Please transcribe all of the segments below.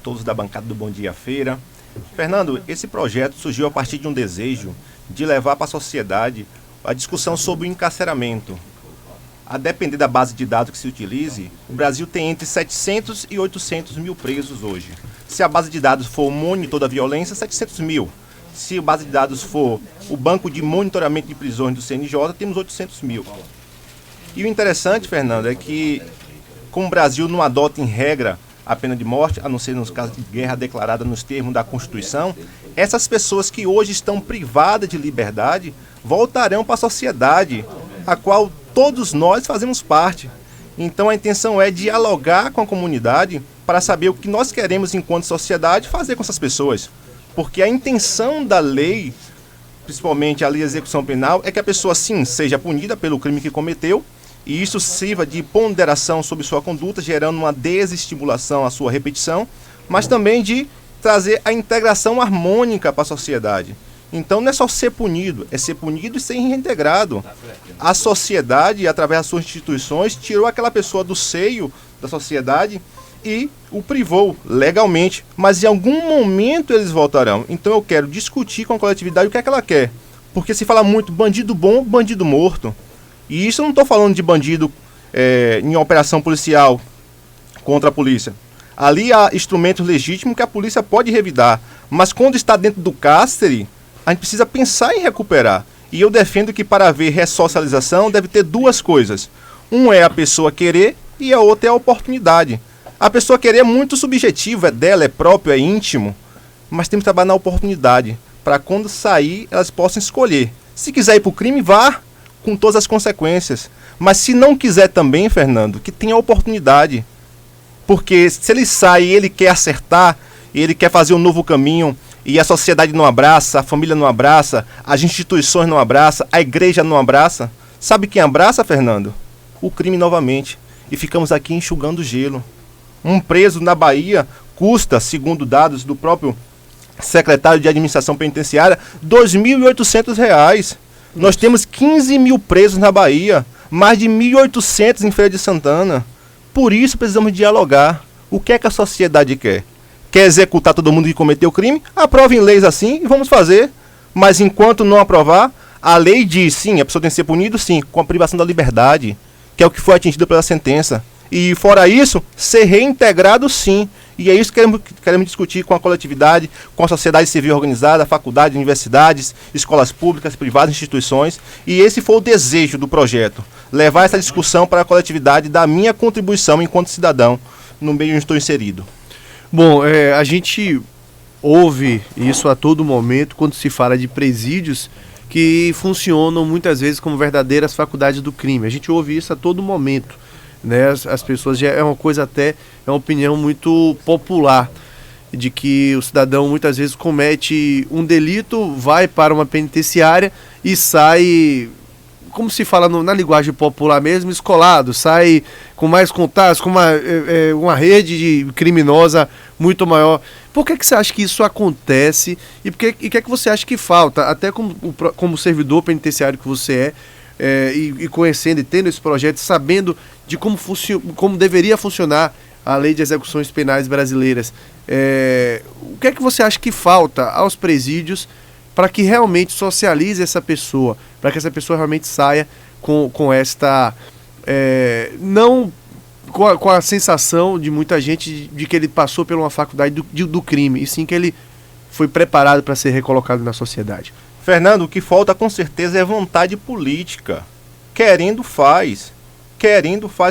Todos da bancada do Bom Dia Feira. Fernando, esse projeto surgiu a partir de um desejo de levar para a sociedade a discussão sobre o encarceramento. A depender da base de dados que se utilize, o Brasil tem entre 700 e 800 mil presos hoje. Se a base de dados for o monitor da violência, 700 mil. Se a base de dados for o banco de monitoramento de prisões do CNJ, temos 800 mil. E o interessante, Fernando, é que como o Brasil não adota em regra a pena de morte, a não ser nos casos de guerra declarada nos termos da Constituição, essas pessoas que hoje estão privadas de liberdade voltarão para a sociedade, a qual todos nós fazemos parte. Então a intenção é dialogar com a comunidade para saber o que nós queremos enquanto sociedade fazer com essas pessoas. Porque a intenção da lei, principalmente a lei de execução penal, é que a pessoa sim seja punida pelo crime que cometeu, e isso sirva de ponderação sobre sua conduta, gerando uma desestimulação à sua repetição, mas também de trazer a integração harmônica para a sociedade. Então não é só ser punido, é ser punido e ser reintegrado. A sociedade, através das suas instituições, tirou aquela pessoa do seio da sociedade e o privou legalmente, mas em algum momento eles voltarão. Então eu quero discutir com a coletividade o que é que ela quer, porque se fala muito bandido bom, bandido morto. E isso eu não estou falando de bandido em operação policial contra a polícia. Ali há instrumentos legítimos que a polícia pode revidar. Mas quando está dentro do cárcere, a gente precisa pensar em recuperar. E eu defendo que para haver ressocialização deve ter duas coisas. Um é a pessoa querer e a outra é a oportunidade. A pessoa querer é muito subjetivo, é dela, é próprio, é íntimo. Mas temos que trabalhar na oportunidade, para quando sair elas possam escolher. Se quiser ir para o crime, vá, com todas as consequências. Mas se não quiser também, Fernando, que tenha oportunidade. Porque se ele sai e ele quer acertar, ele quer fazer um novo caminho, e a sociedade não abraça, a família não abraça, as instituições não abraçam, a igreja não abraça, sabe quem abraça, Fernando? O crime novamente. E ficamos aqui enxugando gelo. Um preso na Bahia custa, segundo dados do próprio secretário de Administração Penitenciária, R$ 2.800. Nós temos 15 mil presos na Bahia, mais de 1.800 em Feira de Santana. Por isso precisamos dialogar. O que é que a sociedade quer? Quer executar todo mundo que cometeu crime? Aprovem leis assim e vamos fazer. Mas enquanto não aprovar, a lei diz sim, a pessoa tem que ser punida sim, com a privação da liberdade, que é o que foi atingido pela sentença. E fora isso, ser reintegrado sim. E é isso que queremos discutir com a coletividade, com a sociedade civil organizada, faculdades, universidades, escolas públicas, privadas, instituições. E esse foi o desejo do projeto, levar essa discussão para a coletividade, da minha contribuição enquanto cidadão no meio onde estou inserido. Bom, a gente ouve isso a todo momento quando se fala de presídios que funcionam muitas vezes como verdadeiras faculdades do crime. A gente ouve isso a todo momento. Né, as pessoas, já é uma coisa até, é uma opinião muito popular, de que o cidadão muitas vezes comete um delito, vai para uma penitenciária e sai, como se fala na linguagem popular mesmo, escolado, sai com mais contatos, com uma rede criminosa muito maior. Por que você acha que isso acontece e o que é que você acha que falta, até como servidor penitenciário que você e conhecendo e tendo esse projeto, sabendo de como deveria funcionar a lei de execuções penais brasileiras, o que é que você acha que falta aos presídios para que realmente socialize essa pessoa, para que essa pessoa realmente saia com esta, não com a sensação de muita gente de que ele passou por uma faculdade do crime, e sim que ele foi preparado para ser recolocado na sociedade? Fernando, o que falta com certeza é vontade política. Querendo faz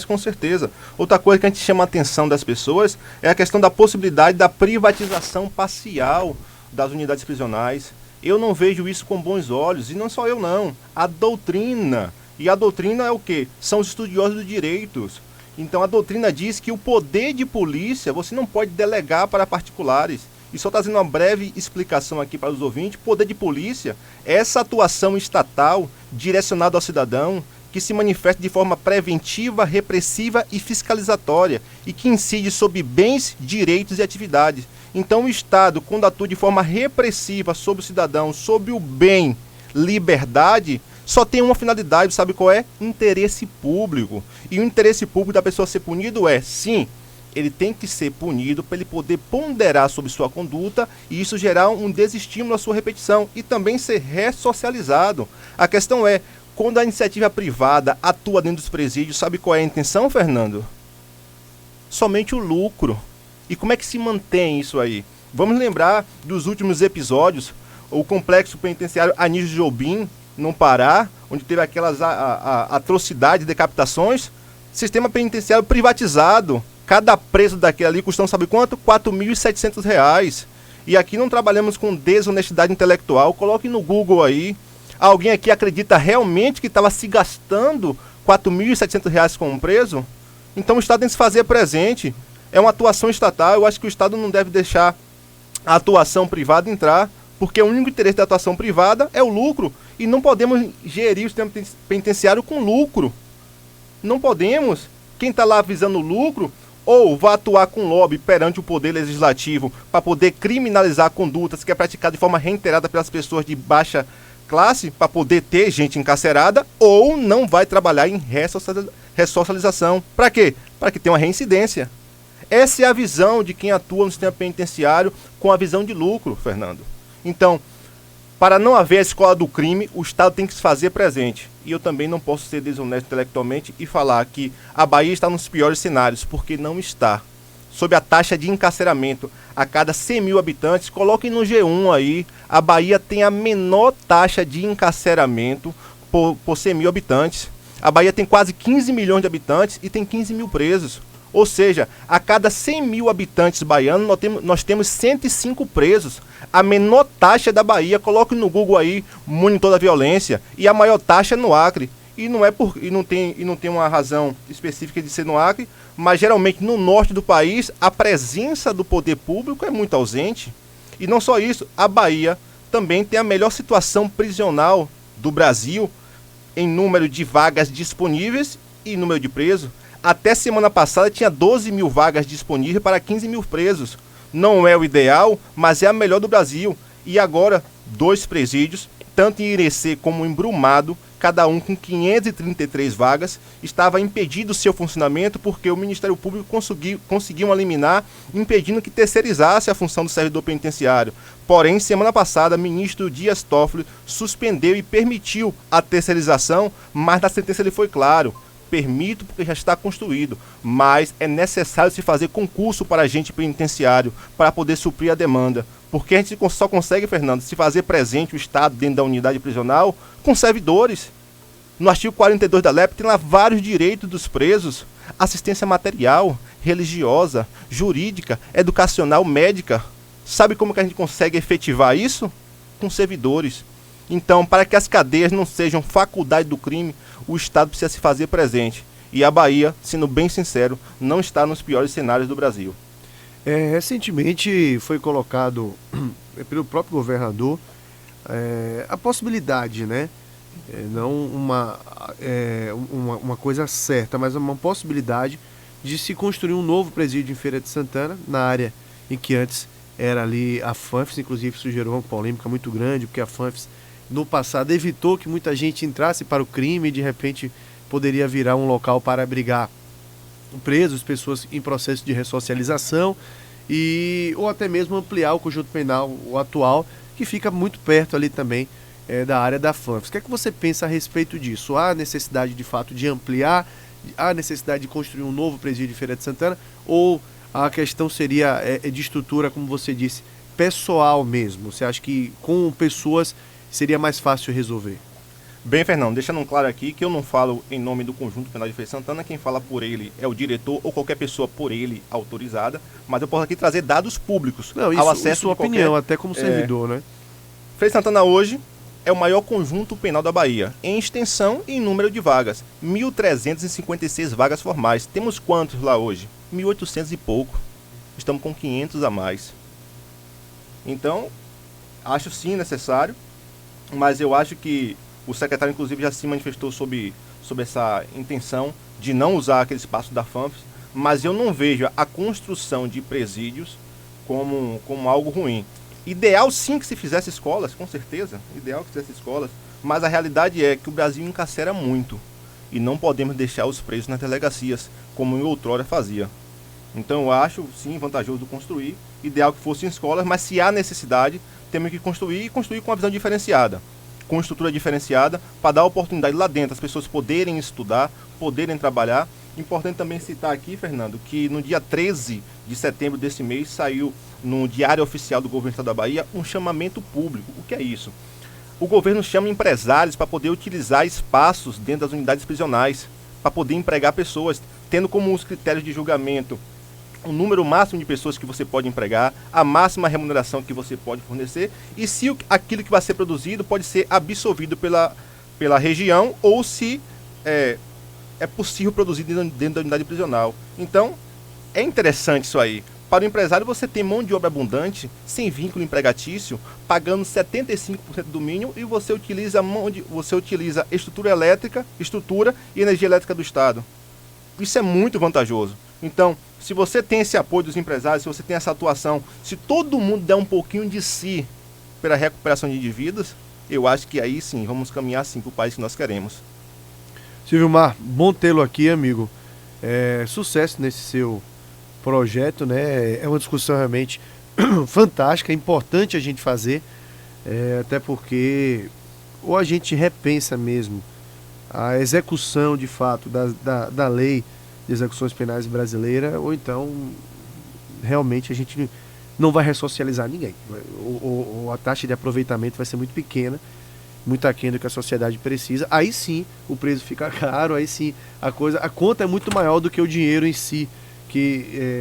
com certeza. Outra coisa que a gente chama a atenção das pessoas é a questão da possibilidade da privatização parcial das unidades prisionais. Eu não vejo isso com bons olhos, e não só eu não. A doutrina, e a doutrina é o quê? São os estudiosos dos direitos. Então a doutrina diz que o poder de polícia você não pode delegar para particulares. E só trazendo uma breve explicação aqui para os ouvintes, poder de polícia é essa atuação estatal direcionada ao cidadão que se manifesta de forma preventiva, repressiva e fiscalizatória e que incide sobre bens, direitos e atividades. Então o Estado, quando atua de forma repressiva sobre o cidadão, sobre o bem, liberdade, só tem uma finalidade, sabe qual é? Interesse público. E o interesse público da pessoa ser punido é, sim, ele tem que ser punido para ele poder ponderar sobre sua conduta e isso gerar um desestímulo à sua repetição e também ser ressocializado. A questão é, quando a iniciativa privada atua dentro dos presídios, sabe qual é a intenção, Fernando? Somente o lucro. E como é que se mantém isso aí? Vamos lembrar dos últimos episódios, o complexo penitenciário Anísio Jobim, no Pará, onde teve aquelas atrocidades, decapitações, sistema penitenciário privatizado. Cada preso daquele ali custando, sabe quanto? R$ 4.700. E aqui não trabalhamos com desonestidade intelectual. Coloque no Google aí. Alguém aqui acredita realmente que estava se gastando R$ 4.700 com um preso? Então o Estado tem que se fazer presente. É uma atuação estatal. Eu acho que o Estado não deve deixar a atuação privada entrar, porque o único interesse da atuação privada é o lucro. E não podemos gerir o sistema penitenciário com lucro. Não podemos. Quem está lá visando lucro, ou vai atuar com lobby perante o poder legislativo para poder criminalizar condutas que é praticada de forma reiterada pelas pessoas de baixa classe, para poder ter gente encarcerada, ou não vai trabalhar em ressocialização. Para quê? Para que tenha uma reincidência. Essa é a visão de quem atua no sistema penitenciário com a visão de lucro, Fernando. Então, para não haver a escola do crime, o Estado tem que se fazer presente. E eu também não posso ser desonesto intelectualmente e falar que a Bahia está nos piores cenários, porque não está. Sob a taxa de encarceramento a cada 100 mil habitantes, coloquem no G1 aí, a Bahia tem a menor taxa de encarceramento por 100 mil habitantes. A Bahia tem quase 15 milhões de habitantes e tem 15 mil presos. Ou seja, a cada 100 mil habitantes baianos, nós temos 105 presos. A menor taxa da Bahia, coloque no Google aí, monitor da violência, e a maior taxa é no Acre. E não tem uma razão específica de ser no Acre, mas geralmente no norte do país, a presença do poder público é muito ausente. E não só isso, a Bahia também tem a melhor situação prisional do Brasil em número de vagas disponíveis e número de presos. Até semana passada tinha 12 mil vagas disponíveis para 15 mil presos. Não é o ideal, mas é a melhor do Brasil. E agora, 2 presídios, tanto em Irecê como em Brumado, cada um com 533 vagas, estava impedido o seu funcionamento porque o Ministério Público conseguiu uma liminar impedindo que terceirizasse a função do servidor penitenciário. Porém, semana passada, o ministro Dias Toffoli suspendeu e permitiu a terceirização, mas na sentença ele foi claro: permito porque já está construído, mas é necessário se fazer concurso para agente penitenciário para poder suprir a demanda. Porque a gente só consegue, Fernando, se fazer presente o Estado dentro da unidade prisional com servidores. No artigo 42 da LEP tem lá vários direitos dos presos: assistência material, religiosa, jurídica, educacional, médica. Sabe como que a gente consegue efetivar isso? Com servidores. Então, para que as cadeias não sejam faculdade do crime, o Estado precisa se fazer presente. E a Bahia, sendo bem sincero, não está nos piores cenários do Brasil. Recentemente foi colocado pelo próprio governador a possibilidade, né? Não uma coisa certa, mas uma possibilidade de se construir um novo presídio em Feira de Santana, na área em que antes era ali a FANFES. Inclusive isso gerou uma polêmica muito grande, porque a FANFES no passado evitou que muita gente entrasse para o crime e de repente poderia virar um local para abrigar presos, pessoas em processo de ressocialização, ou até mesmo ampliar o conjunto penal o atual, que fica muito perto ali também da área da FANFES. O que é que você pensa a respeito disso? Há necessidade de fato de ampliar? Há necessidade de construir um novo presídio em Feira de Santana? Ou a questão seria de estrutura, como você disse, pessoal mesmo? Você acha que com pessoas seria mais fácil resolver? Bem, Fernando, deixando claro aqui que eu não falo em nome do Conjunto Penal de Feira de Santana. Quem fala por ele é o diretor ou qualquer pessoa por ele autorizada, mas eu posso aqui trazer dados públicos ao acesso sua opinião, até como servidor, né? Feira de Santana hoje é o maior conjunto penal da Bahia, em extensão e em número de vagas. 1.356 vagas formais. Temos quantos lá hoje? 1.800 e pouco. Estamos com 500 a mais. Então, acho sim necessário, mas eu acho que o secretário, inclusive, já se manifestou sobre essa intenção de não usar aquele espaço da FANFES, mas eu não vejo a construção de presídios como algo ruim. Ideal sim que se fizesse escolas, com certeza, ideal que fizesse escolas, mas a realidade é que o Brasil encarcera muito e não podemos deixar os presos nas delegacias, como em outrora fazia. Então eu acho, sim, vantajoso construir, ideal que fosse em escolas, mas se há necessidade, temos que construir e construir com uma visão diferenciada, com estrutura diferenciada, para dar oportunidade lá dentro, as pessoas poderem estudar, poderem trabalhar. Importante também citar aqui, Fernando, que no dia 13 de setembro desse mês saiu no Diário Oficial do Governo do Estado da Bahia um chamamento público. O que é isso? O governo chama empresários para poder utilizar espaços dentro das unidades prisionais, para poder empregar pessoas, tendo como os critérios de julgamento o número máximo de pessoas que você pode empregar, a máxima remuneração que você pode fornecer e se aquilo que vai ser produzido pode ser absorvido pela região ou se é possível produzir dentro da unidade prisional. Então, é interessante isso aí. Para o empresário, você tem mão de obra abundante, sem vínculo empregatício, pagando 75% do mínimo e você utiliza estrutura elétrica, estrutura e energia elétrica do Estado. Isso é muito vantajoso. Então, se você tem esse apoio dos empresários, se você tem essa atuação, se todo mundo der um pouquinho de si pela recuperação de dívidas, eu acho que aí sim, vamos caminhar sim para o país que nós queremos. Silvimar, bom tê-lo aqui, amigo. Sucesso nesse seu projeto, né? É uma discussão realmente fantástica, é importante a gente fazer, até porque ou a gente repensa mesmo a execução de fato da lei de execuções penais brasileira, ou então realmente a gente não vai ressocializar ninguém. A taxa de aproveitamento vai ser muito pequena, muito aquém do que a sociedade precisa. Aí sim o preço fica caro, aí sim a conta é muito maior do que o dinheiro em si,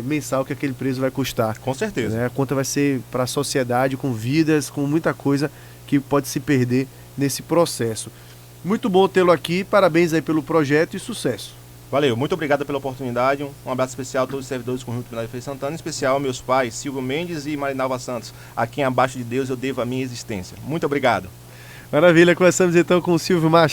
mensal que aquele preço vai custar. Com certeza. Né? A conta vai ser para a sociedade, com vidas, com muita coisa que pode se perder nesse processo. Muito bom tê-lo aqui, parabéns aí pelo projeto e sucesso. Valeu, muito obrigado pela oportunidade, um abraço especial a todos os servidores do Conjunto Penal de Feira de Santana, em especial aos meus pais, Silvio Mendes e Marinalva Santos, a quem abaixo de Deus eu devo a minha existência. Muito obrigado. Maravilha, começamos então com o Silvimar